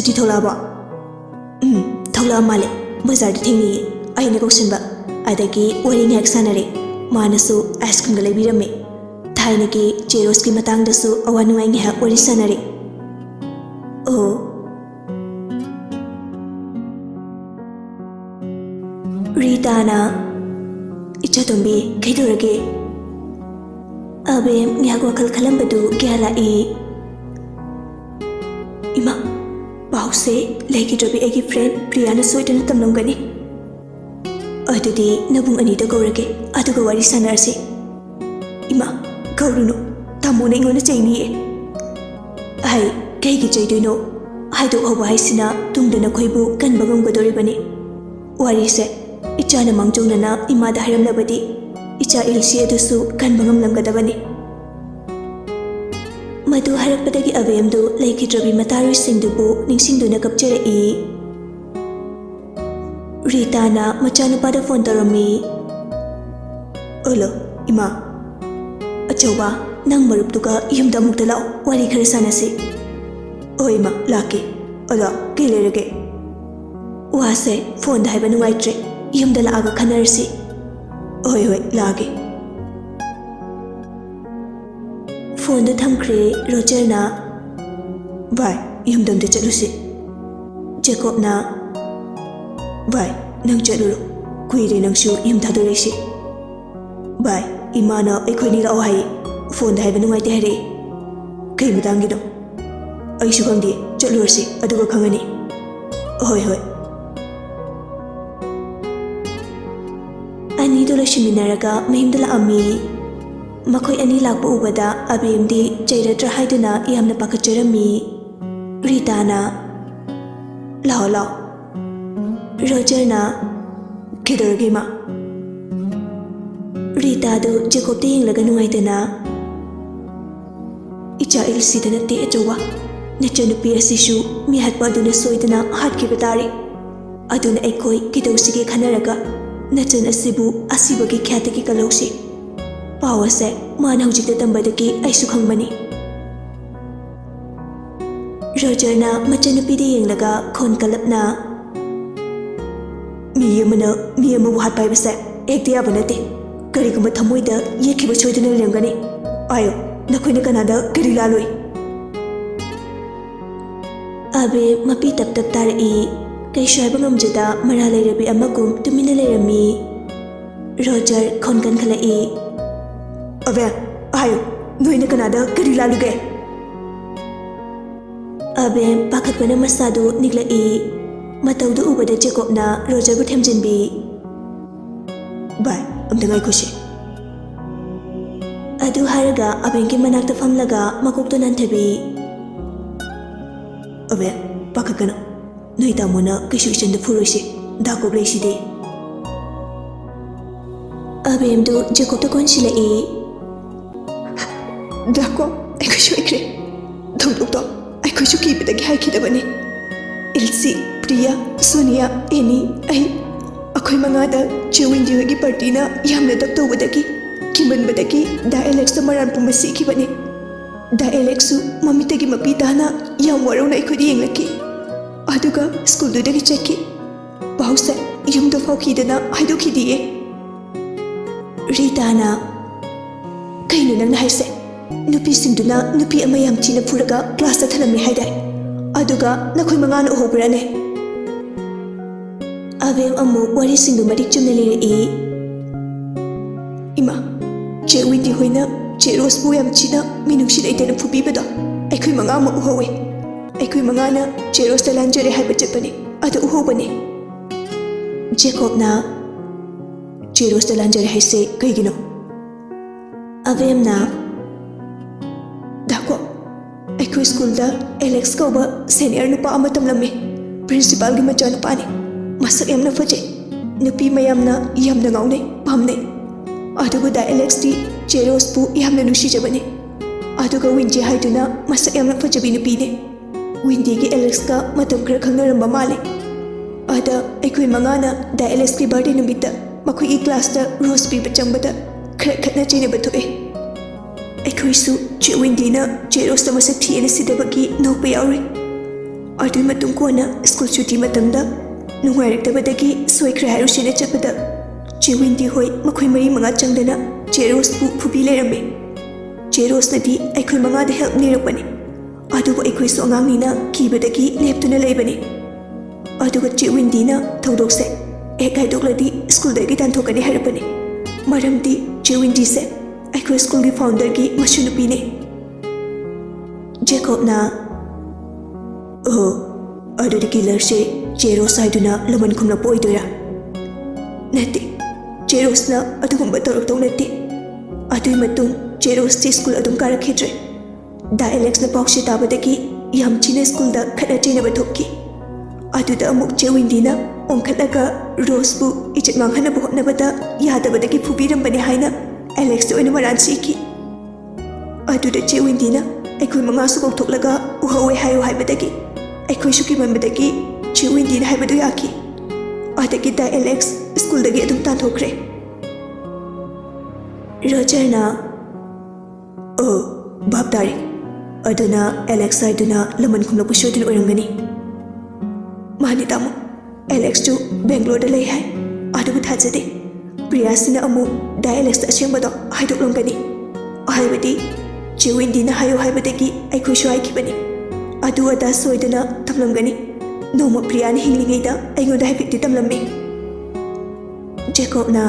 Suti tholaba. Thola male. Bazar thingi. Aina koshinba. Adagi wari ngak sanare. Manasu ice cream galay birame. Thaina ki cheros ki matang dasu awanu ay ngak wari sanare. Oh. Rita na. Icha tumbi kaidurage. Abe ngak wakal kalambadu gyala e. Ima. Bahuse lagi jobi egi friend Priyana soidana tamlongani. Adudi nabung anita gaurage aduga wari sanarse. Ima gaurunu tamuna ingona chaini e. Ai kaigi chaiduino haidu hoba haisina tungdana khoibu kanbagam gadoribani. Wari se ichana mangjongna ima da haramnabadi icha ilsi adusu kanbagam lamgadabani. Madu harakpadagi avemdu laikidrobi mataru singdubu ningsingduna kapjarei. Rita na machanupada phone tarami. Olo, ima. Achauba, nang maruptuka yumda mukta lao wari khara sanasi. O ima, laki. Ola, kilerage. Wase phone da haiba nungaitre yumda laaga khanarsi. Oi hoi, laki. Phone da thamkre Roger na. Vai, yumdam de chatlusi. Jacob na. Vai, nang chatlu. Kuire nang shu yum thaduresi. Vai, imana ekhoi ni lao hai. Phone da haiba nungai te hare. Kai matang gido. Ai shu khangdi chatlursi aduga khangani. Hoi hoi. Ani dola shiminaraga mahimdala ami. Makhoi ani lakpa ubada abemdi jairatra haiduna yamna pakhajarami. Rita na. Lao lao. Roger na. Kidorage ma. Rita do Jacob de yinglaga nungaidana. Icha ilsidana te achawa. Nachanupi asishu mi hatpa aduna soidana hatkiba tare. Aduna aikoi kidosige khanaraga. Nachan asibu asibagi khyatagi kalausi. Pawase mana hujikta tambadaki aisu khangbani. Roger na machanupide yenglaga khon kalapna. Mi amabu hatpai base ekte yaba nate. Kariguma thamoida yekhiba soidana lemgani. Ayo nakhoina kanada kari laloi. Abe mapi tap tap tarai. Kai shaiba ngamjada mara lairabi amagum tumina lairami. Roger khon kan khalai. Ave, ayo, noina kanada kari laluge. Abe pakatbana masadu niglai. Mataudu ubada Jacob na Roger bu themjinbi. Bye, amdangai khushi. Adu haraga abengi manakta famlaga makokto nanthabi. Ave, pakatgana. Noi tamona kishu ichanda furoisi. Dakob leiside. Abemdu Jacob ta konsilai. Dako, aikoishu ikre. Thongdokto, aikoishu kibadagi haikidabani. Ilsi, Priya, Sonia, Eni, ai. Akhoi mangada chewinji hogi party na yamna dak tawbadagi. Kimanbadagi da Alex ta maran pumba sikhibani. Da Alexu mamitagi mapidana yam warona ikodi yenglaki. Aduga school dudagi cheki. Bahausa yumda faukidana haidokidiye. Rita na. Kainu nang nahaise. Nupi singduna nupi amayam china puraga class ta thanami haidai. Aduga nakhoi mangana uhobrane. Avem amu wari singdu madik chumna lirei. Ima, che windi hoina che rose bu yam china minungshi leitena phubibada. Aikhoi mangama uhowe. Aikhoi mangana che rose ta lanjare haiba chapani. Adu uhobani. Jacob na che rose ta lanjare haise kaigino. Avem na Dako, aiko school da Alex kauba senior nupa ama tamlami. Principal gi macha nupa ni. Masak yamna faje. Nupi mayamna yamna ngaune pamne. Aduga da Alex di Jeros pu yamna nushi jabani. Aduga Windy haiduna masak yamna fajabi nupi ne. Windy gi Alex ka matam khara khangnaramba male. Ada aiko mangana da Alex ki birthday numita makoi gi class da rose pi bachambada khara khatna chine bathoe. Aikoisu che Windy na Jeros ta masak thiena sidabagi nokpa yauri. ꯑꯗꯨꯒꯤ ꯃꯇꯨꯡ ꯀꯣꯟꯅ school ꯁꯨꯇꯤ ꯃꯇꯝꯗ ꯅꯨꯡꯉꯥꯏꯔꯛꯇꯕꯗꯒꯤ ꯁꯣꯏꯈ꯭ꯔꯦ ꯍꯥꯏꯔꯨꯁꯦꯅ ꯆꯠꯄꯗ ꯆꯦ windy ꯍꯣꯏ ꯃꯈꯣꯏ ꯃꯔꯤ ꯃꯉꯥ ꯆꯪꯗꯅ ꯆꯦ ꯔꯣꯁꯄꯨ ꯐꯨꯕꯤ ꯂꯩꯔꯝꯃꯦ꯫ ꯆꯦ ꯔꯣꯁꯅꯗꯤ ꯑꯩꯈꯣꯏ ꯃꯉꯥꯗ ꯍꯦꯜꯞ ꯅꯤꯔꯛꯄꯅꯤ, ꯑꯗꯨꯕꯨ ꯑꯩꯈꯣꯏꯁꯨ ꯑꯉꯥꯡꯅꯤꯅ ꯀꯤꯕꯗꯒꯤ ꯂꯦꯞꯇꯨꯅ ꯂꯩꯕꯅꯤ꯫ ꯑꯗꯨꯒ ꯆꯦ ꯋꯤꯟꯗꯤꯅ ꯊꯧꯗꯣꯛꯁꯦ ꯍꯦꯛ ꯍꯥꯏꯗꯣꯛꯂꯗꯤ ꯁ꯭ꯀꯨꯜꯗꯒꯤ ꯇꯥꯟꯊꯣꯛꯀꯅꯤ ꯍꯥꯏꯔꯛꯄꯅꯤ, ꯃꯔꯝꯗꯤ ꯆꯦ ꯋꯤꯟꯗꯤꯁꯦ ꯑꯩꯈꯣꯏ ꯁ꯭ꯀꯨꯜꯒꯤ ꯐꯥꯎꯟꯗꯔꯒꯤ ꯃꯁꯨꯅꯨꯄꯤꯅꯤ꯫ ꯖꯦꯀꯣꯕꯅ "ꯑꯣ, ꯑꯗꯨꯗꯤ ꯀꯤꯂꯔꯁꯦ ꯆꯦ ꯔꯣꯁ ꯍꯥꯏꯗꯨꯅ ꯂꯃꯟ ꯈꯨꯝꯂꯛꯄ ꯑꯣꯏꯗꯣꯏꯔꯥ?" "ꯅꯠꯇꯦ, ꯆꯦ ꯔꯣꯁꯅ ꯑꯗꯨꯒꯨꯝꯕ ꯇꯧꯔꯛꯇꯧ ꯅꯠꯇꯦ꯫ ꯑꯗꯨꯒꯤ ꯃꯇꯨꯡ ꯆꯦ ꯔꯣꯁꯁꯤ ꯁ꯭ꯀꯨꯜ ꯑꯗꯨꯝ ꯀꯥꯔꯛꯈꯤꯗ꯭ꯔꯦ꯫ ꯗꯥ ꯑꯦꯂꯦꯛꯁꯅ ꯄꯥꯎꯁꯦ ꯇꯥꯕꯗꯒꯤ ꯌꯥꯝ ꯊꯤꯅ ꯁ꯭ꯀꯨꯜꯗ ꯈꯠꯅ ꯆꯩꯅꯕ ꯊꯣꯛꯈꯤ꯫ ꯑꯗꯨꯗ ꯑꯃꯨꯛ ꯆꯦ ꯋꯤꯟꯗꯤꯅ ꯑꯣꯟꯈꯠꯂꯒ ꯔꯣꯁꯄꯨ ꯏꯖꯠ ꯃꯥꯡꯍꯟꯅꯕ ꯍꯣꯠꯅꯕꯗ ꯌꯥꯗꯕꯗꯒꯤ ꯐꯨꯕꯤꯔꯝꯕꯅꯤ ꯍꯥꯏꯅ ꯑꯦꯂꯦꯛꯁꯇ ꯑꯣꯏꯅ ꯃꯔꯥꯟ ꯁꯤꯈꯤ꯫ ꯑꯗꯨꯗ ꯆꯦ ꯋꯤꯟꯗꯤꯅ ꯑꯩꯈꯣꯏ ꯃꯉꯥꯁꯨ ꯀꯧꯊꯣꯛꯂꯒ ꯎꯍꯧꯋꯦ ꯍꯥꯏꯌꯨ ꯍꯥꯏꯕꯗꯒꯤ ꯑꯩꯈꯣꯏꯁꯨ ꯀꯤꯃꯟꯕꯗꯒꯤ ꯆꯦ ꯋꯤꯟꯗꯤꯅ ꯍꯥꯏꯕꯗꯨ ꯌꯥꯈꯤ꯫ ꯑꯗꯒꯤ ꯗꯥ ꯑꯦꯂꯦꯛꯁ ꯁ꯭ꯀꯨꯜꯗꯒꯤ ꯑꯗꯨꯝ ꯇꯥꯟꯊꯣꯛꯈ꯭ꯔꯦ꯫ ꯔꯣꯖꯔꯅ "ꯑꯣ, ꯚꯥꯞ ꯇꯥꯔꯦ꯫ ꯑꯗꯨꯅ ꯑꯦꯂꯦꯛꯁ ꯍꯥꯏꯗꯨꯅ ꯂꯃꯟ ꯈꯨꯝꯂꯛꯄ ꯁꯣꯏꯗꯅ ꯑꯣꯏꯔꯝꯒꯅꯤ." "ꯃꯥꯅꯤ ꯇꯥꯃꯣ, ꯑꯦꯂꯦꯛꯁꯁꯨ ꯕꯦꯡꯒ꯭ꯂꯣꯔꯗ ꯂꯩ ꯍꯥꯏ, ꯑꯗꯨꯕꯨ ꯊꯥꯖꯗꯦ ꯄ꯭ꯔꯤꯌꯥꯁꯤꯅ ꯑꯃꯨꯛ ꯗꯥ ꯑꯦꯂꯦꯛꯁꯇ ꯑꯁꯦꯡꯕꯗꯣ ꯍꯥꯏꯗꯣꯛꯂꯝꯒꯅꯤ꯫ ꯍꯥꯏꯕꯗꯤ ꯆꯦ ꯋꯤꯟꯗꯤꯅ ꯍꯥꯏꯌꯨ ꯍꯥꯏꯕꯗꯒꯤ ꯑꯩꯈꯣꯏꯁꯨ ꯍꯥꯏꯈꯤꯕꯅꯤ, ꯑꯗꯨ ꯑꯗꯥ ꯁꯣꯏꯗꯅ ꯊꯝꯂꯝꯒꯅꯤ꯫ ꯅꯣꯡꯃ ꯄ꯭ꯔꯤꯌꯥꯅ ꯍꯤꯡꯂꯤꯉꯩꯗ ꯑꯩꯉꯣꯟꯗ ꯍꯥꯏꯐꯦꯠꯇꯤ ꯇꯝꯂꯝꯃꯤ." ꯖꯦꯀꯣꯕꯅ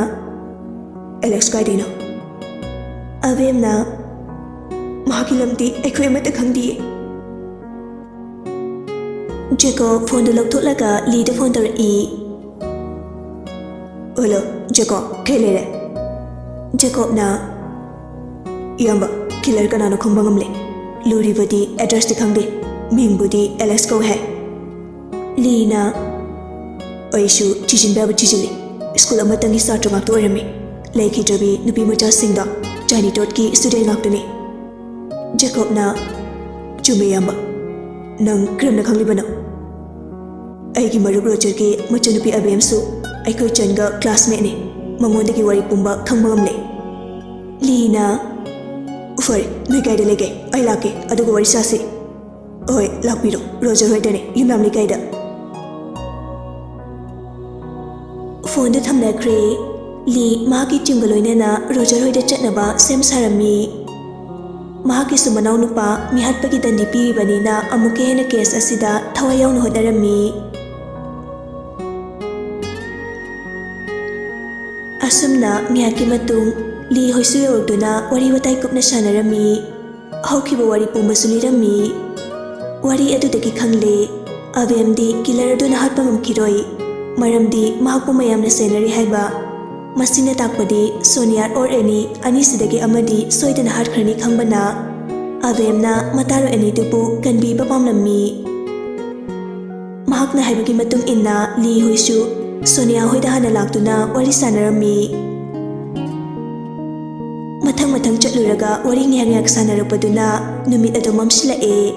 "ꯑꯦꯂꯦꯛꯁ ꯀꯥꯏꯗꯩꯅꯣ?" ꯑꯕꯦꯝꯅ "ꯃꯍꯥꯛꯀꯤ ꯂꯝꯗꯤ ꯑꯩꯈꯣꯏ ꯑꯃꯠꯇ ꯈꯪꯗꯤꯌꯦ." ꯖꯦꯀꯣꯕ ꯐꯣꯟꯗꯨ ꯂꯧꯊꯣꯛꯂꯒ ꯂꯤꯗ ꯐꯣꯟ ꯇꯧꯔꯛꯏ꯫ "ꯍꯜꯂꯣ ꯖꯦꯀꯣꯕ, ꯀꯩ ꯂꯩꯔꯦ?" ꯖꯦꯀꯣꯕꯅ "ꯏꯌꯥꯝꯕ, ꯀꯤꯂꯔ ꯀꯅꯥꯅꯣ ꯈꯪꯕ ꯉꯝꯂꯦ꯫ ꯂꯨꯔꯤꯕꯗꯤ ꯑꯦꯗ꯭ꯔꯦꯁꯇꯤ ꯈꯪꯗꯦ, ꯃꯤꯡꯕꯨꯗꯤ ꯑꯦꯂꯦꯛꯁ ꯀꯧꯋꯦ ꯍꯥꯏ." ꯂꯤꯅ "ꯑꯩꯁꯨ ꯊꯤꯖꯤꯟꯕ ꯌꯥꯕ ꯊꯤꯖꯤꯜꯂꯤ꯫ ꯁ꯭ꯀꯨꯜ ꯑꯃꯇꯪꯒꯤ ꯁꯥꯇ꯭ꯔ ꯉꯥꯛꯇ ꯑꯣꯏꯔꯝꯃꯤ꯫ ꯂꯩꯈꯤꯗ꯭ꯔꯕꯤ ꯅꯨꯄꯤ ꯃꯆꯥꯁꯤꯡꯗ ꯖꯥꯏꯅꯤꯇꯣꯠꯀꯤ ꯁ꯭ꯇꯨꯗꯦꯟ ꯉꯥꯛꯇꯅꯤ." ꯖꯦꯀꯣꯕꯅ "ꯆꯨꯝꯃꯦ ꯏꯌꯥꯝꯕ꯫ ꯅꯪ ꯀꯔꯝꯅ ꯈꯪꯂꯤꯕꯅꯣ?" "ꯑꯩꯒꯤ ꯃꯔꯨꯞ ꯔꯣꯖꯔꯒꯤ ꯃꯆꯟꯅꯨꯄꯤ ꯑꯕꯦꯝꯁꯨ ꯑꯩꯈꯣꯏ ꯆꯟꯒ ꯀ꯭ꯂꯥꯁꯃꯦꯠꯅꯤ, ꯃꯉꯣꯟꯗꯒꯤ ꯋꯥꯔꯤ ꯄꯨꯝꯕ ꯈꯪꯕ ꯉꯝꯂꯦ." ꯂꯤꯅ "ꯐꯔꯦ, ꯅꯣꯏ ꯀꯥꯏꯗ ꯂꯩꯒꯦ? ꯑꯩ ꯂꯥꯛꯀꯦ, ꯑꯗꯨꯒ ꯋꯥꯔꯤ ꯁꯥꯁꯤ." "ꯍꯣꯏ, ꯂꯥꯛꯄꯤꯔꯣ, ꯔꯣꯖꯔ ꯍꯣꯏꯗꯅꯦ, ꯌꯨꯝꯅꯥꯝ ꯂꯩꯀꯥꯏꯗ." ꯐꯣꯟꯗꯨ ꯊꯝꯅꯈ꯭ꯔꯦ꯫ ꯂꯤ ꯃꯍꯥꯛꯀꯤ ꯇꯤꯝꯒ ꯂꯣꯏꯅꯅ ꯔꯣꯖꯔ ꯍꯣꯏꯗ ꯆꯠꯅꯕ ꯁꯦꯝ ꯁꯥꯔꯝꯃꯤ꯫ ꯃꯍꯥꯛꯀꯤꯁꯨ ꯃꯅꯥꯎꯅꯨꯄꯥ ꯃꯤꯍꯥꯠꯄꯒꯤ ꯗꯟꯗꯤ ꯄꯤꯔꯤꯕꯅꯤꯅ ꯑꯃꯨꯛꯀ ꯍꯦꯟꯅ ꯀꯦꯁ ꯑꯁꯤꯗ ꯊꯋꯥꯏ ꯌꯥꯎꯅ ꯍꯣꯠꯅꯔꯝꯃꯤ꯫ ꯑꯁꯨꯝꯅ ꯉꯥꯏꯍꯥꯛꯀꯤ ꯃꯇꯨꯡ ꯂꯤ ꯍꯣꯏꯁꯨ ꯌꯧꯔꯛꯇꯨꯅ ꯋꯥꯔꯤ ꯋꯥꯇꯥꯏ ꯀꯨꯞꯅ ꯁꯥꯟꯅꯔꯝꯃꯤ꯫ ꯍꯧꯈꯤꯕ ꯋꯥꯔꯤ ꯄꯨꯝꯕꯁꯨ ꯂꯤꯔꯝꯃꯤ꯫ ꯋꯥꯔꯤ ꯑꯗꯨꯗꯒꯤ ꯈꯪꯂꯦ ꯑꯕꯦꯝꯗꯤ ꯀꯤꯂꯔ ꯑꯗꯨꯅ ꯍꯥꯠꯄ ꯉꯝꯈꯤꯔꯣꯏ, ꯃꯔꯝꯗꯤ ꯃꯍꯥꯛꯄꯨ ꯃꯌꯥꯝꯅ ꯁꯦꯟꯅꯔꯤ ꯍꯥꯏꯕ꯫ ꯃꯁꯤꯅ ꯇꯥꯛꯄꯗꯤ ꯁꯣꯅꯤꯌꯥ ꯑꯣꯔ ꯑꯦꯅꯤ ꯑꯅꯤꯁꯤꯗꯒꯤ ꯑꯃꯗꯤ ꯁꯣꯏꯗꯅ ꯍꯥꯠꯈ꯭ꯔꯅꯤ ꯈꯪꯕꯅ ꯑꯕꯦꯝꯅ ꯃꯇꯥꯔꯣꯏ ꯑꯅꯤꯗꯨꯕꯨ ꯀꯟꯕꯤꯕ ꯄꯥꯝꯂꯝꯃꯤ꯫ ꯃꯍꯥꯛꯅ ꯍꯥꯏꯕꯒꯤ ꯃꯇꯨꯡ ꯏꯟꯅ ꯂꯤ ꯍꯣꯏꯁꯨ ꯁꯣꯅꯤꯌꯥ ꯍꯣꯏꯗ ꯍꯥꯟꯅ ꯂꯥꯛꯇꯨꯅ ꯋꯥꯔꯤ ꯁꯥꯟꯅꯔꯝꯃꯤ꯫ ꯃꯊꯪ ꯆꯠꯂꯨꯔꯒ ꯋꯥꯔꯤ ꯉꯥꯏꯍꯥꯛ ꯁꯥꯟꯅꯔꯛꯄꯗꯨꯅ ꯅꯨꯃꯤꯠ ꯑꯗꯨ ꯃꯝꯁꯤꯜꯂꯛꯑꯦ꯫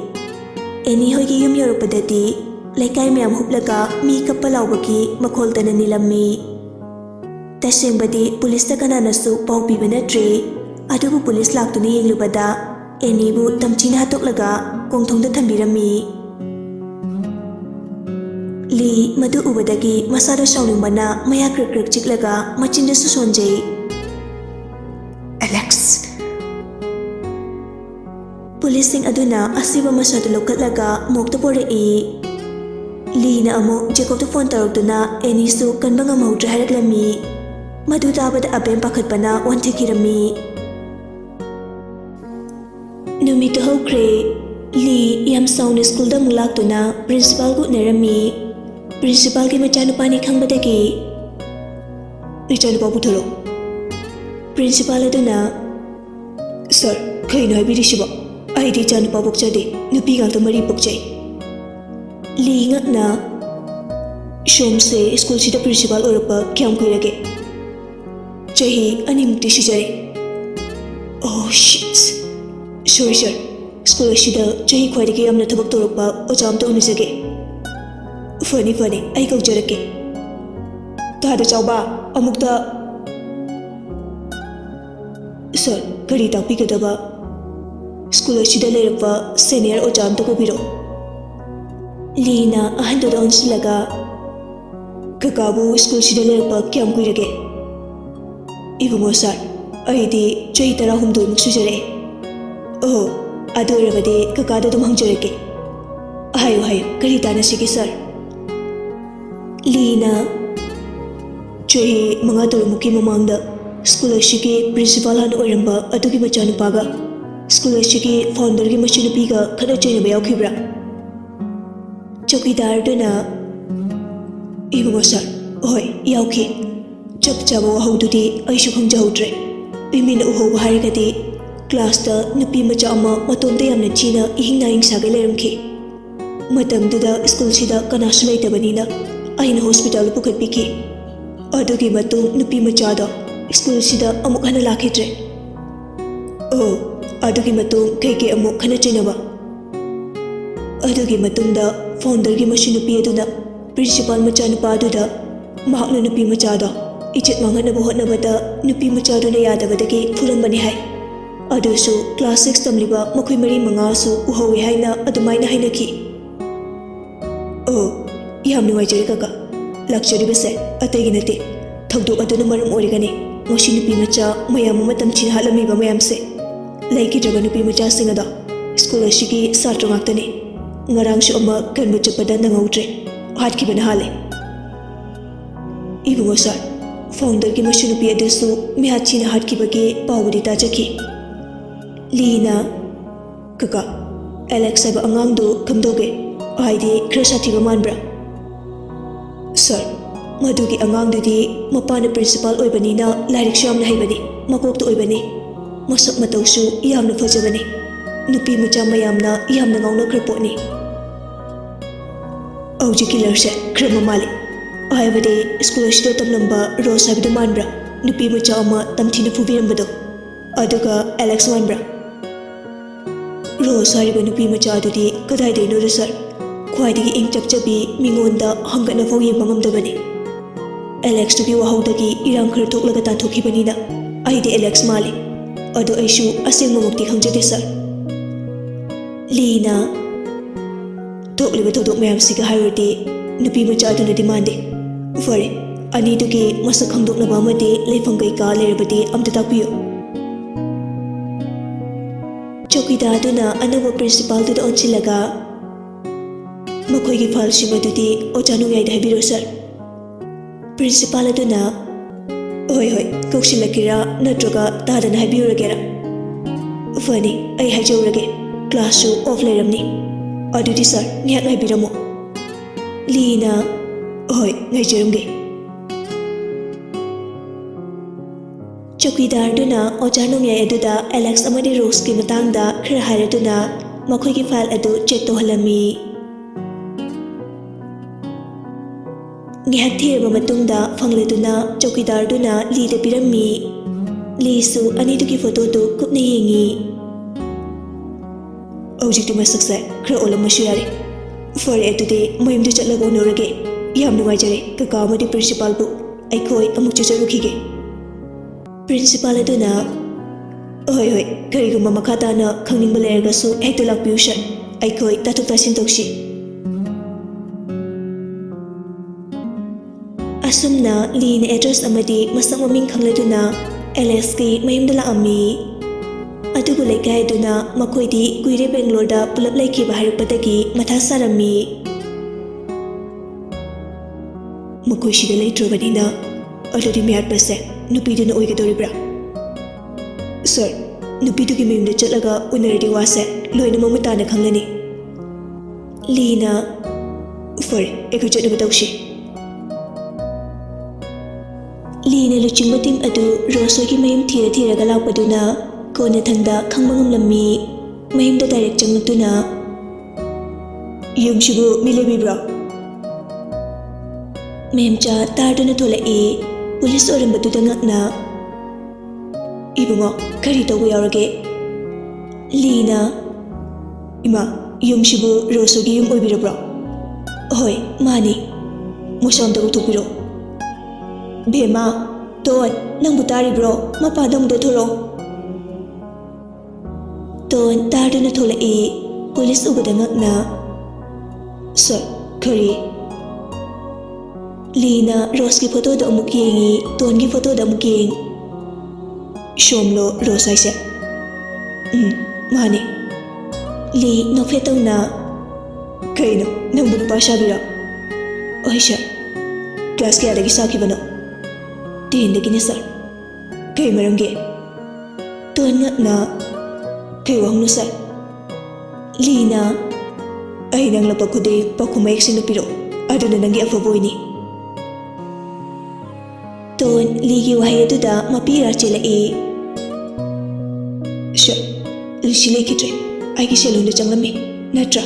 ꯑꯦꯅꯤ ꯍꯣꯏꯒꯤ ꯌꯨꯝ ꯌꯧꯔꯛꯄꯗꯗꯤ ꯂꯩꯀꯥꯏ ꯃꯌꯥꯝ ꯍꯨꯞꯂꯒ ꯃꯤ ꯀꯞꯄ ꯂꯥꯎꯕꯒꯤ ꯃꯈꯣꯜꯇꯅ ꯅꯤꯜꯂꯝꯃꯤ꯫ ꯇꯁꯦꯡꯕꯗꯤ ꯄꯨꯂꯤꯁꯇ ꯀꯅꯥꯅꯁꯨ ꯄꯥꯎ ꯄꯤꯕ ꯅꯠꯇ꯭ꯔꯤ, ꯑꯗꯨꯕꯨ ꯄꯨꯂꯤꯁ ꯂꯥꯛꯇꯨꯅ ꯌꯦꯡꯂꯨꯕꯗ ꯑꯦꯅꯤꯕꯨ ꯇꯝꯊꯤꯅ ꯍꯥꯠꯇꯣꯛꯂꯒ ꯀꯣꯡꯊꯣꯡꯗ ꯊꯝꯕꯤꯔꯝꯃꯤ꯫ ꯂꯤ ꯃꯗꯨ ꯎꯕꯗꯒꯤ ꯃꯁꯥꯗ ꯁꯥꯎꯅꯤꯡꯕꯅ ꯃꯌꯥ ꯀ꯭ꯔꯛ ꯀ꯭ꯔꯛ ꯆꯤꯛꯂꯒ ꯃꯆꯤꯟꯗꯁꯨ ꯁꯣꯟꯖꯩ꯫ "ꯑꯦꯂꯦꯛꯁ!" ꯄꯨꯂꯤꯁꯁꯤꯡ ꯑꯗꯨꯅ ꯑꯁꯤꯕ ꯃꯁꯥꯗꯨ ꯂꯧꯈꯠꯂꯒ ꯃꯣꯛꯇ ꯄꯣꯔꯛꯏ꯫ ꯂꯤꯅ ꯑꯃꯨꯛ ꯖꯦꯀꯣꯕꯇ ꯐꯣꯟ ꯇꯧꯔꯛꯇꯨꯅ ꯑꯦꯅꯤꯁꯨ ꯀꯟꯕ ꯉꯝꯍꯧꯗ꯭ꯔꯦ ꯍꯥꯏꯔꯛꯂꯝꯃꯤ꯫ ꯃꯗꯨ ꯇꯥꯕꯗ ꯑꯕꯦꯝ ꯄꯥꯈꯠꯄꯅ ꯋꯥꯟꯊꯈꯤꯔꯝꯃꯤ꯫ ꯅꯨꯃꯤꯠꯇꯨ ꯍꯧꯈ꯭ꯔꯦ꯫ ꯂꯤ ꯌꯥꯝ ꯁꯥꯎꯅ ꯁ꯭ꯀꯨꯜꯗ ꯑꯃꯨꯛ ꯂꯥꯛꯇꯨꯅ ꯄ꯭ꯔꯤꯟꯁꯤꯄꯥꯜꯒ ꯎꯅꯔꯝꯃꯤ꯫ ꯄ꯭ꯔꯤꯟꯁꯤꯄꯥꯜꯒꯤ ꯃꯆꯥꯅꯨꯄꯥꯅꯤ ꯈꯪꯕꯗꯒꯤ "ꯏꯆꯥꯅꯨꯄꯥ ꯄꯨꯊꯣꯔꯛꯎ." ꯄ꯭ꯔꯤꯟꯁꯤꯄꯥꯜ ꯑꯗꯨꯅ "ꯁꯥꯔ, ꯀꯩꯅꯣ ꯍꯥꯏꯕꯤꯔꯤꯁꯤꯕꯣ? ꯑꯩꯗꯤ ꯏꯆꯥꯅꯨꯄꯥ ꯄꯣꯛꯆꯗꯦ, ꯅꯨꯄꯤ ꯉꯥꯛꯇ 3 ꯄꯣꯛꯆꯩ." ꯂꯤ ꯉꯛꯅ "ꯁꯣꯝꯁꯦ ꯁ꯭ꯀꯨꯜꯁꯤꯗ ꯄ꯭ꯔꯤꯟꯁꯤꯄꯥꯜ ꯑꯣꯏꯔꯛꯄ ꯀꯌꯥꯝ ꯀꯨꯏꯔꯒꯦ?" "Chahi 2 ꯁꯨꯖꯔꯦ." "ꯑꯣ ꯁꯤꯠꯁ! ꯁꯣꯔꯤ ꯁꯥꯔ, ꯁ꯭ꯀꯨꯜ ꯑꯁꯤꯗ ꯆꯍꯤ ꯈ꯭ꯋꯥꯏꯗꯒꯤ ꯌꯥꯝꯅ ꯊꯕꯛ ꯇꯧꯔꯛꯄ ꯑꯣꯖꯥ ꯑꯝꯇ ꯎꯅꯖꯒꯦ." "ꯐꯅꯤ, ꯑꯩ ꯀꯧꯖꯔꯛꯀꯦ." "ꯇꯥꯗ ꯆꯥꯎꯕ, ꯑꯃꯨꯛꯇ..." "ꯁꯥꯔ, ꯀꯔꯤ ꯇꯥꯛꯄꯤꯒꯗꯕ? ꯁ꯭ꯀꯨꯜ ꯑꯁꯤꯗ ꯂꯩꯔꯛꯄ ꯁꯦꯅꯤꯌꯔ ꯑꯣꯖꯥ ꯑꯝꯇ ꯀꯧꯕꯤꯔꯛꯎ." ꯂꯤꯅ ꯑꯍꯟꯗꯨꯗ ꯑꯣꯟꯁꯤꯜꯂꯒ ꯀꯀꯥꯕꯨ ꯁ꯭ꯀꯨꯜꯁꯤꯗ ꯂꯩꯔꯛꯄ ꯀꯌꯥꯝ ꯀꯨꯏꯔꯒꯦ? ꯏꯕꯨꯡꯉꯣ ꯁꯥꯔ, ꯑꯩꯗꯤ ꯆꯍꯤ 16ꯃꯨꯛ ꯁꯨꯖꯔꯛꯑꯦ꯫ ꯑꯣ, ꯑꯗꯨ ꯑꯣꯏꯔꯕꯗꯤ ꯀꯀꯥꯗ ꯑꯗꯨꯝ ꯍꯪꯖꯔꯛꯀꯦ꯫ ꯍꯥꯏꯌꯨ ꯍꯥꯏꯌꯨ, ꯀꯔꯤ ꯇꯥꯟꯅꯁꯤꯒꯦ ꯁꯥꯔ? ꯂꯤꯅ ꯆꯍꯤ 5-6ꯃꯨꯛꯀꯤ ꯃꯃꯥꯡꯗ ꯁ꯭ꯀꯨꯜ ꯑꯁꯤꯒꯤ ꯄ꯭ꯔꯤꯟꯁꯤꯄꯥꯜ ꯍꯥꯟꯅ ꯑꯣꯏꯔꯝꯕ ꯑꯗꯨꯒꯤ ꯃꯆꯥꯅꯨꯄꯥꯒ ꯁ꯭ꯀꯨꯜ ꯑꯁꯤꯒꯤ ꯐꯥꯎꯟꯗꯔꯒꯤ ꯃꯆꯥꯅꯨꯄꯤꯒ ꯈꯠꯅ ꯆꯩꯅꯕ ꯌꯥꯎꯈꯤꯕ꯭ꯔꯥ? ꯆꯧꯀꯤꯗꯥꯔꯗꯨꯅ ꯏꯕꯨꯡꯉꯣ ꯁꯥꯔ, ꯍꯣꯏ ꯌꯥꯎꯈꯤ꯫ ꯆꯞ ꯆꯥꯕ ꯋꯥꯍꯧꯗꯨꯗꯤ ꯑꯩꯁꯨ ꯈꯪꯖꯍꯧꯗ꯭ꯔꯦ꯫ ꯃꯤꯠꯅ ꯎꯍꯧꯕ ꯍꯥꯏꯔꯒꯗꯤ ꯀ꯭ꯂꯥꯁꯇ ꯅꯨꯄꯤ ꯃꯆꯥ ꯑꯃ ꯃꯇꯣꯝꯇ ꯌꯥꯝꯅ ꯆꯤꯅ ꯏꯍꯤꯡ ꯅꯥꯍꯤꯡ ꯁꯥꯒꯩ ꯂꯩꯔꯝꯈꯤ꯫ ꯃꯇꯝꯗꯨꯗ ꯁ꯭ꯀꯨꯜꯁꯤꯗ ꯀꯅꯥꯁꯨ ꯂꯩꯇꯕꯅꯤꯅ ꯑꯩꯅ ꯍꯣꯁꯄꯤꯇꯥꯜꯗ ꯄꯨꯈꯠꯄꯤꯈꯤ꯫ ꯑꯗꯨꯒꯤ ꯃꯇꯨꯡ ꯅꯨꯄꯤ ꯃꯆꯥꯗꯣ ꯁ꯭ꯀꯨꯜꯁꯤꯗ ꯑꯃꯨꯛ ꯍꯟꯅ ꯂꯥꯛꯈꯤꯗ꯭ꯔꯦ꯫ ꯑꯣ, ꯑꯗꯨꯒꯤ ꯃꯇꯨꯡ ꯀꯩꯀꯩ ꯑꯃꯨꯛ ꯈꯠꯅ ꯆꯩꯅꯕ? ꯑꯗꯨꯒꯤ ꯃꯇꯨꯡꯗ ꯐꯥꯎꯟꯗꯔꯒꯤ ꯃꯆꯥꯅꯨꯄꯤ ꯑꯗꯨꯅ ꯄ꯭ꯔꯤꯟꯁꯤꯄꯥꯜ ꯃꯆꯥꯅꯨꯄꯥꯗꯨꯗ ꯃꯍꯥꯛꯅ ꯅꯨꯄꯤ ꯃꯆꯥꯗꯣ ꯏꯖꯠ ꯃꯥꯡꯍꯟꯅꯕ ꯍꯣꯠꯅꯕꯗ ꯅꯨꯄꯤ ꯃꯆꯥꯗꯨꯅ ꯌꯥꯗꯕꯗꯒꯤ ꯐꯨꯔꯝꯕꯅꯤ ꯍꯥꯏ꯫ ꯑꯗꯨꯁꯨ ꯀ꯭ꯂꯥꯁ 6 ꯇꯝꯂꯤꯕ ꯃꯈꯣꯏ 4-5ꯁꯨ ꯎꯍꯧꯏ ꯍꯥꯏꯅ ꯑꯗꯨꯃꯥꯏꯅ ꯍꯥꯏꯅꯈꯤ꯫ ꯑꯣ, ꯌꯥꯝ ꯅꯨꯡꯉꯥꯏꯖꯔꯦ ꯀꯀꯥ꯫ ꯂꯥꯛꯆꯔꯤꯕꯁꯦ ꯑꯇꯩꯒꯤ ꯅꯠꯇꯦ, ꯊꯧꯗꯣꯛ ꯑꯗꯨꯅ ꯃꯔꯝ ꯑꯣꯏꯔꯒꯅꯤ ꯉꯁꯤ ꯅꯨꯄꯤ ꯃꯆꯥ ꯃꯌꯥꯝ ꯑꯃ ꯇꯝꯊꯤꯅ ꯍꯥꯠꯂꯝꯃꯤꯕ ꯃꯌꯥꯝꯁꯦ꯫ ꯂꯩꯈꯤꯗ꯭ꯔꯕ ꯅꯨꯄꯤ ꯃꯆꯥꯁꯤꯡ ꯑꯗꯣ ꯁ꯭ꯀꯨꯜ ꯑꯁꯤꯒꯤ ꯁꯥꯇ꯭ꯔ ꯉꯥꯛꯇꯅꯤ꯫ ꯉꯔꯥꯡꯁꯨ ꯑꯃ ꯀꯟꯕ ꯆꯠꯄꯗ ꯅꯪꯍꯧꯗ꯭ꯔꯦ, ꯍꯥꯠꯈꯤꯕꯅ ꯍꯥꯜꯂꯦ꯫ ꯏꯕꯨꯡꯉꯣ ꯁꯥꯔ, ꯐꯥꯎꯟꯗꯔꯒꯤ ꯃꯆꯥꯅꯨꯄꯤ ꯑꯗꯨꯁꯨ ꯃꯤꯍꯥꯠꯁꯤꯅ ꯍꯥꯠꯈꯤꯕꯒꯤ ꯄꯥꯎꯕꯨꯗꯤ ꯇꯥꯖꯈꯤ꯫ ꯂꯤꯅ ꯀꯀꯥ, ꯑꯦꯂꯦꯛꯁ ꯍꯥꯏꯕ ꯑꯉꯥꯡꯗꯨ ꯀꯝꯗꯧꯒꯦ? ꯍꯥꯏꯗꯤ ꯈꯔ ꯁꯥꯊꯤꯕ ꯃꯥꯟꯕ꯭ꯔꯥ? ꯁꯥꯔ, ꯃꯗꯨꯒꯤ ꯑꯉꯥꯡꯗꯨꯗꯤ ꯃꯄꯥꯅ ꯄ꯭ꯔꯤꯟꯁꯤꯄꯥꯜ ꯑꯣꯏꯕꯅꯤꯅ ꯂꯥꯏꯔꯤꯛꯁꯨ ꯌꯥꯝꯅ ꯍꯩꯕꯅꯤ, ꯃꯀꯣꯛꯇ ꯑꯣꯏꯕꯅꯤ, ꯃꯁꯛ ꯃꯇꯧꯁꯨ ꯌꯥꯝꯅ ꯐꯖꯕꯅꯤ꯫ ꯅꯨꯄꯤ ꯃꯆꯥ ꯃꯌꯥꯝꯅ ꯌꯥꯝꯅ ꯉꯥꯎꯅꯈ꯭ꯔ ꯄꯣꯠꯅꯤ꯫ ꯍꯧꯖꯤꯛ ꯀꯤꯂꯔꯁꯦ ꯈꯔ ꯃꯥꯜꯂꯤ꯫ ꯍꯥꯏꯕꯗꯤ ꯁ꯭ꯀꯨꯜ ꯑꯁꯤꯗ ꯇꯝꯂꯝꯕ ꯔꯣꯖ ꯍꯥꯏꯕꯗꯨ ꯃꯥꯟꯕ꯭ꯔꯥ? ꯅꯨꯄꯤ ꯃꯆꯥ ꯑꯃ ꯇꯝꯊꯤꯅ ꯐꯨꯕꯤꯔꯝꯕꯗꯣ, ꯑꯗꯨꯒ ꯑꯦꯂꯦꯛꯁ ꯃꯥꯟꯕ꯭ꯔꯥ? ꯔꯣꯖ ꯍꯥꯏꯔꯤꯕ ꯅꯨꯄꯤ ꯃꯆꯥ ꯑꯗꯨꯗꯤ ꯀꯗꯥꯏꯗꯩꯅꯣꯗ ꯁꯥꯔ? ꯈ꯭ꯋꯥꯏꯗꯒꯤ ꯏꯪ ꯆꯞꯆꯕꯤ, ꯃꯤꯉꯣꯟꯗ ꯍꯪꯒꯠꯅꯐꯥꯎ ꯌꯦꯡꯕ ꯉꯝꯗꯕꯅꯤ꯫ ꯑꯦꯂꯦꯛꯁꯇꯨꯒꯤ ꯋꯥꯍꯧꯗꯒꯤ ꯏꯔꯥꯡ ꯈꯔ ꯊꯣꯛꯂꯒ ꯇꯥꯟꯊꯣꯛꯈꯤꯕꯅꯤꯅ ꯑꯩꯗꯤ ꯑꯦꯂꯦꯛꯁ ꯃꯥꯜꯂꯤ, ꯑꯗꯣ ꯑꯩꯁꯨ ꯑꯁꯦꯡꯕꯃꯛꯇꯤ ꯈꯪꯖꯗꯦ ꯁꯥꯔ꯫ ꯂꯤꯅ ꯊꯣꯛꯂꯤꯕ ꯊꯧꯗꯣꯛ ꯃꯌꯥꯝꯁꯤꯒ ꯍꯥꯏꯔꯨꯔꯗꯤ ꯅꯨꯄꯤ ꯃꯆꯥ ꯑꯗꯨꯅꯗꯤ ꯃꯥꯟꯗꯦ꯫ ꯐꯔꯦ, ꯑꯅꯤꯗꯨꯒꯤ ꯃꯁꯛ ꯈꯪꯗꯣꯛꯅꯕ ꯑꯃꯗꯤ ꯂꯩꯐꯝ ꯀꯩꯀꯥ ꯂꯩꯔꯕꯗꯤ ꯑꯝꯇ ꯇꯥꯛꯄꯤꯌꯨ꯫ ꯆꯧꯀꯤꯗꯥꯔꯗꯨꯅ ꯑꯅꯧꯕ ꯄ꯭ꯔꯤꯟꯁꯤꯄꯥꯜꯗꯨꯗ ꯑꯣꯟꯁꯤꯜꯂꯒ ꯃꯈꯣꯏꯒꯤ ꯐꯥꯏꯜꯁꯤꯡ ꯑꯗꯨꯗꯤ ꯑꯣꯖꯥ ꯅꯣꯡꯌꯥꯏꯗ ꯍꯥꯏꯕꯤꯔꯣ ꯁꯥꯔ꯫ ꯄ꯭ꯔꯤꯟꯁꯤꯄꯥꯜ ꯑꯗꯨꯅ ꯍꯣꯏ ꯍꯣꯏ, ꯀꯧꯁꯤꯜꯂꯛꯀꯦꯔꯥ ꯅꯠꯇ꯭ꯔꯒ ꯇꯥꯗꯅ ꯍꯥꯏꯕꯤꯔꯨꯔꯒꯦꯔꯥ? ꯐꯅꯤ, ꯑꯩ ꯍꯥꯏꯖꯧꯔꯒꯦ, ꯀ꯭ꯂꯥꯁꯁꯨ ꯑꯣꯐ ꯂꯩꯔꯝꯅꯤ꯫ ꯑꯗꯨꯗꯤ ꯁꯥꯔ ꯉꯥꯏꯍꯥꯛ ꯉꯥꯏꯕꯤꯔꯝꯃꯣ꯫ ꯂꯤꯅ ꯍꯣꯏ, ꯉꯥꯏꯖꯔꯝꯒꯦ꯫ ꯆꯧꯀꯤꯗꯥꯔꯗꯨꯅ ꯑꯣꯖꯥ ꯅꯣꯡꯌꯥꯏ ꯑꯗꯨꯗ ꯑꯦꯂꯦꯛꯁ ꯑꯃꯗꯤ ꯔꯣꯖꯀꯤ ꯃꯇꯥꯡꯗ ꯈꯔ ꯍꯥꯏꯔꯗꯨꯅ ꯃꯈꯣꯏꯒꯤ ꯐꯥꯏꯜ ꯑꯗꯨ ꯆꯦꯛ ꯇꯧꯍꯜꯂꯝꯃꯤ꯫ ꯉꯥꯏꯍꯥꯛ ꯊꯤꯔꯕ ꯃꯇꯨꯡꯗ ꯐꯪꯂꯗꯨꯅ ꯆꯧꯀꯤꯗꯥꯔꯗꯨꯅ ꯂꯤꯗ ꯄꯤꯔꯝꯃꯤ꯫ ꯂꯤꯁꯨ ꯑꯅꯤꯗꯨꯒꯤ ꯐꯣꯇꯣꯗꯨ ꯀꯨꯞꯅ ꯌꯦꯡꯉꯤ꯫ ꯍꯧꯖꯤꯛꯇꯤ ꯃꯁꯛꯁꯦ ꯈꯔ ꯑꯣꯜꯂꯝꯃꯁꯨ ꯌꯥꯔꯦ꯫ ꯐꯔꯦ, ꯑꯗꯨꯗꯤ ꯃꯌꯨꯝꯗ ꯆꯠꯂꯒ ꯎꯅꯔꯒꯦ꯫ ꯌꯥꯝ ꯅꯨꯡꯉꯥꯏꯖꯔꯦ ꯀꯀꯥ ꯑꯃꯗꯤ ꯄ꯭ꯔꯤꯟꯁꯤꯄꯥꯜꯕꯨ꯫ ꯑꯩꯈꯣꯏ ꯑꯃꯨꯛ ꯆꯠꯆꯔꯨꯈꯤꯒꯦ꯫ ꯄ꯭ꯔꯤꯟꯁꯤꯄꯥꯜ ꯑꯗꯨꯅ ꯍꯣꯏ ꯍꯣꯏ, ꯀꯔꯤꯒꯨꯝꯕ ꯃꯈꯥ ꯇꯥꯅ ꯈꯪꯅꯤꯡꯕ ꯂꯩꯔꯒꯁꯨ ꯍꯦꯛꯇ ꯂꯥꯛꯄꯤꯌꯨ ꯁꯥꯔ, ꯑꯩꯈꯣꯏ ꯇꯥꯊꯣꯛ ꯇꯥꯁꯤꯟ ꯇꯧꯁꯤ꯫ ꯑꯁꯨꯝꯅ ꯂꯤꯅ ꯑꯦꯗ꯭ꯔꯦꯁ ꯑꯃꯗꯤ ꯃꯁꯛ ꯃꯃꯤꯡ ꯈꯪꯂꯗꯨꯅ ꯑꯦꯂꯦꯛꯁꯀꯤ ꯃꯌꯨꯝꯗ ꯂꯥꯛꯑꯝꯃꯤ꯫ ꯑꯗꯨꯕꯨ ꯂꯩꯀꯥꯏ ꯑꯗꯨꯅ ꯃꯈꯣꯏꯗꯤ ꯀꯨꯏꯔꯦ ꯕꯦꯡꯒ꯭ꯂꯣꯔꯗ ꯄꯨꯂꯞ ꯂꯩꯈꯤꯕ ꯍꯥꯏꯔꯛꯄꯗꯒꯤ ꯃꯊꯥ ꯁꯥꯔꯝꯃꯤ꯫ ꯃꯈꯣꯏꯁꯤꯗ ꯂꯩꯇ꯭ꯔꯕꯅꯤꯅ ꯑꯗꯨꯗꯤ ꯃꯤꯍꯥꯠꯄꯁꯦ ꯅꯨꯄꯤꯗꯨꯅ ꯑꯣꯏꯒꯗꯧꯔꯤꯕ꯭ꯔꯥ? ꯁꯥꯔ, ꯅꯨꯄꯤꯗꯨꯒꯤ ꯃꯌꯨꯝꯗ ꯆꯠꯂꯒ ꯎꯅꯔꯗꯤ ꯋꯥꯁꯦ ꯂꯣꯏꯅ ꯃꯃꯨꯠ ꯇꯥꯅ ꯈꯪꯂꯅꯤ꯫ ꯂꯤꯅ ꯐꯔꯦ, ꯑꯩꯈꯣꯏ ꯆꯠꯅꯕ ꯇꯧꯁꯤ꯫ ꯂꯤꯅ ꯂꯨꯆꯤꯡꯕ ꯇꯤꯝ ꯑꯗꯨ ꯔꯣꯖ ꯍꯣꯏꯒꯤ ꯃꯌꯨꯝ ꯊꯤꯔꯒ ꯂꯥꯛꯄꯗꯨꯅ ꯀꯣꯟꯅꯊꯪꯗ ꯈꯪꯕ ꯉꯝꯂꯝꯃꯤ꯫ ꯃꯌꯨꯝꯗ ꯗꯥꯏꯔꯦꯛ ꯆꯪꯂꯛꯇꯨꯅ ꯌꯨꯝꯁꯤꯕꯨ ꯃꯤ ꯂꯩꯕꯤꯕ꯭ꯔꯣ? ꯃꯦꯝꯆꯥ ꯇꯥꯔꯗꯨꯅ ꯊꯣꯛꯂꯛꯏ, ꯄꯨꯂꯤꯁ ꯑꯣꯏꯔꯝꯕꯗꯨꯗ ꯉꯛꯅ꯫ ꯏꯕꯨꯡꯉꯣ, ꯀꯔꯤ ꯇꯧꯕ ꯌꯥꯎꯔꯒꯦ? ꯂꯤꯅ ꯏꯃꯥ, ꯌꯨꯝꯁꯤꯕꯨ ꯔꯣꯖ ꯍꯣꯏꯒꯤ ꯌꯨꯝ ꯑꯣꯏꯕꯤꯔꯕ꯭ꯔꯣ? ꯍꯣꯏ ꯃꯥꯅꯤ꯫ ꯃꯣꯏꯁꯥ ꯑꯝꯇ ꯎꯊꯣꯛꯄꯤꯔꯣ꯫ ꯚꯦꯃꯥ, ꯇꯣꯟ, ꯅꯪꯕꯨ ꯇꯥꯔꯤꯕ꯭ꯔꯣ? ꯃꯄꯥꯟꯗ ꯑꯃꯨꯛꯇ ꯊꯣꯛꯂꯛꯑꯣ꯫ ꯇꯣꯟ ꯇꯥꯔꯗꯨꯅ ꯊꯣꯛꯂꯛꯏ, ꯄꯨꯂꯤꯁ ꯎꯕꯗ ꯉꯛꯅ꯫ Sir, kari. Lina Rose ki photo da amuk yengi, Ton ki photo da amuk yeng. Shomlo Rose aise. Mani. Li nofetong na. Kaino, nang bunu pa shabira. Oisha. Class kaya lagi saki bano. Tin lagi ni sir. Kay marangge. Ton ngak na. Kay wang no sir. Lina. Ay nang lapag ko de pakumayag sinupiro. Ado na nangi afaboy ni. Ton ligi wahay ito da mapira chila e. Siya, lishilay kitre. Ay kisilong na changlami. Natra.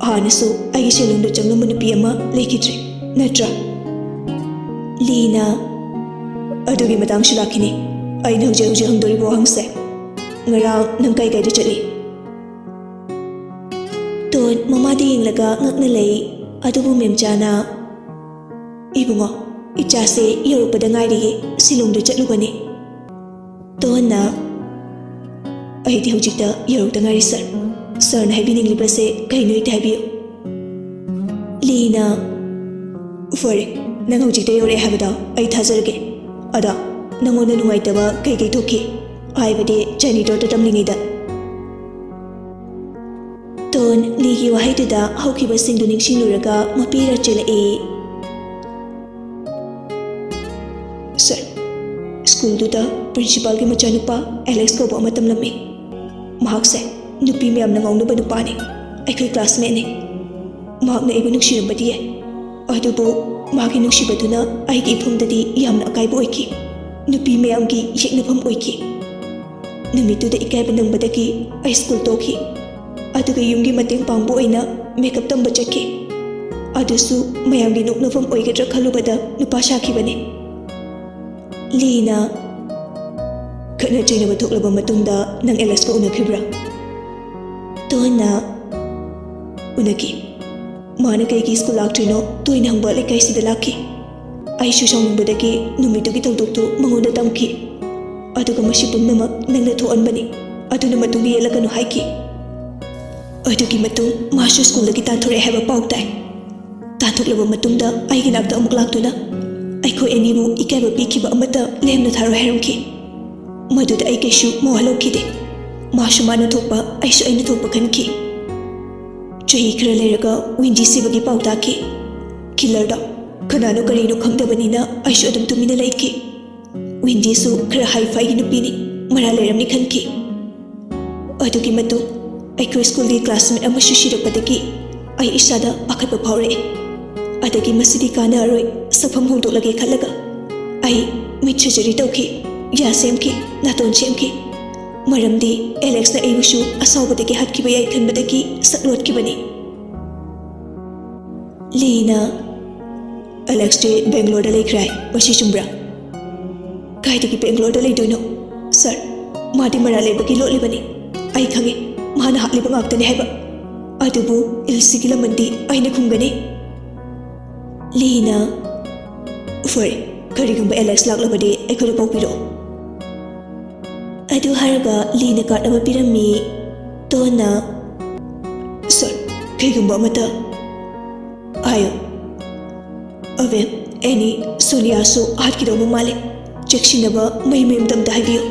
Hanaso ay kisilong na changlamu na piyama lay kitre. Natra. Lina. Adugi matang shilaki ni. Ay na hujay hangdori bo hangse. Ngarang nang kay da chali. Ton mamadi yung laga ngak na lay. Adubo memjana. Ibungo. Ichase Europada ngairi silongda chatlugani. Ton na ay di hujikta Europada ngairi sir. Sir na habining libase kaino iti habiyo. Lina. Ufare, nang hujikta yore habada ay thazarage. Ada, nangona nungaitaba kay toki. Ay bade janitor tatamlingida. Ton ligi wahay tuda hawkiba singduning sinuraga mapira chila e. Sir, school duda principal ki machanupa Alex ko ba matam lami. Mahak se, nupi miyam na ngaw nuba nupa ni. Ay ko'y classmate ni. Mahak na iba nagsiram ba diye. Ado po, mahak inagsiba doon na ay kiipong dadi iyam na akay bo oiki. Nupi miyam ki yek na pam oiki. Namito da ikay ba nang badaki ay school toki. Ado kay yung gimating pang buhay na makeup tang bachaki. Ado su mayam dinok na pam oika drak halubada nupa shaki ba ni. Lina. Kana chay na batok labang matunda ng LS ko unakibra. Doon na. Unaki. Mana kay kis ko lakto no, tuwi na hang balik kay si dalaki. Ay susang ng badaki, numito kitang tukto, manguna tamki. Ato ka masipong namak nang natuan ba ni. Ato na matong niyala ka no haiki. Ato ki matong, maso school na kita tore heba paugtay. Tatok labang matunda ay ginagta amok lakto na. Ay ko enimu ikay ba piki ba amata lem na tharo heram ki. Maduda ay kayshu mawalaw ki de. Maso mana thokpa ay su ay nathokpa kan ki. Chahi kara layraga winji sibagi pauta ki. Killer da. Kanano karino khangdabani na ay su adam tumina lay ki. Winji su kara hi-fi ginupini mara layram ni kan ki. Adugi matu ay ko school di classmate ama shishirapataki ay isada akatpa paure. Adagi masidi kana aroi safam hong lagi khalaga ai mitchajari tauki ya semki naton semki maramdi Alex na ayushu asawbadagi hatkiba yai khanbadagi saklot kibani. Lina. Alex de Bangalore da laikrai masi chumbra. Kaidagi Bangalore da laidoino. Sir, madi mara lebagi lotlibani. Ai khange mana hatliba ngakta ni haiba. Adubu ilsigi lamandi aina khungani. Lina. Ufare, karigamba Alex laklabadi ay ko pau piro. Adu haraga Lina card ama pirami. Tona. Sir, karigamba mata. Ayo. Ave, any Sonia so hat kidaw mo mali. Checkshinaba may dam dahabiyo.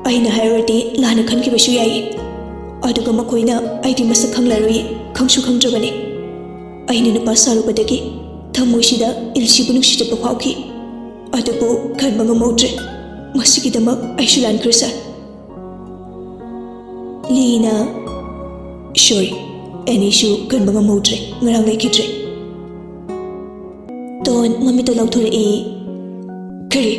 Ay na hierarchy lana khan ki basu yai. Adu ga makoina ay di masak khanglarui khangsu khangrabani. Ay ni na pasaru badagi. Thamoisida ilsibu nuksitapa phauki. Adubu khanba ngamawdre. Masigidamak aisu lankre sir. Lina. Sorry, any issue khanba ngamawdre ngarang laikidre. Ton mamito lauthore e. Kari